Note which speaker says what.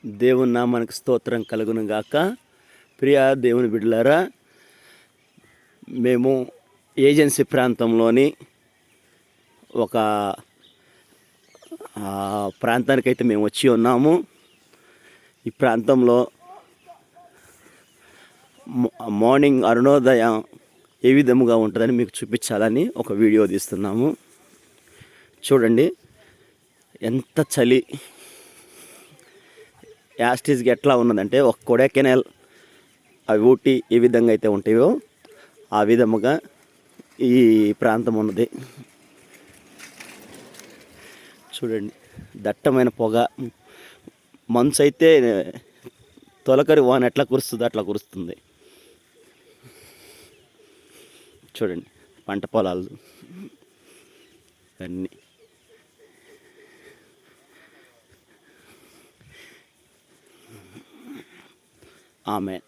Speaker 1: దేవుని నామానికి స్తోత్రం కలుగును గాక. ప్రియ దేవుని బిడ్డలారా, మేము ఏజెన్సీ ప్రాంతంలోని ఒక ప్రాంతానికైతే మేము వచ్చి ఉన్నాము. ఈ ప్రాంతంలో మార్నింగ్ అరుణోదయం ఏ విధముగా ఉంటుందని మీకు చూపించాలని ఒక వీడియో తీస్తున్నాము. చూడండి ఎంత చలి, యాస్టీస్కి ఎట్లా ఉన్నదంటే ఒక కొడైకెనాల్, అవి ఊటీ ఏ విధంగా అయితే ఉంటాయో ఆ విధముగా ఈ ప్రాంతం ఉన్నది. చూడండి దట్టమైన పొగ, మంచు అయితే తొలకరి వాన ఎట్లా కురుస్తుందో అట్లా కురుస్తుంది. చూడండి పంట పొలాలు అన్నీ. ఆమెన్.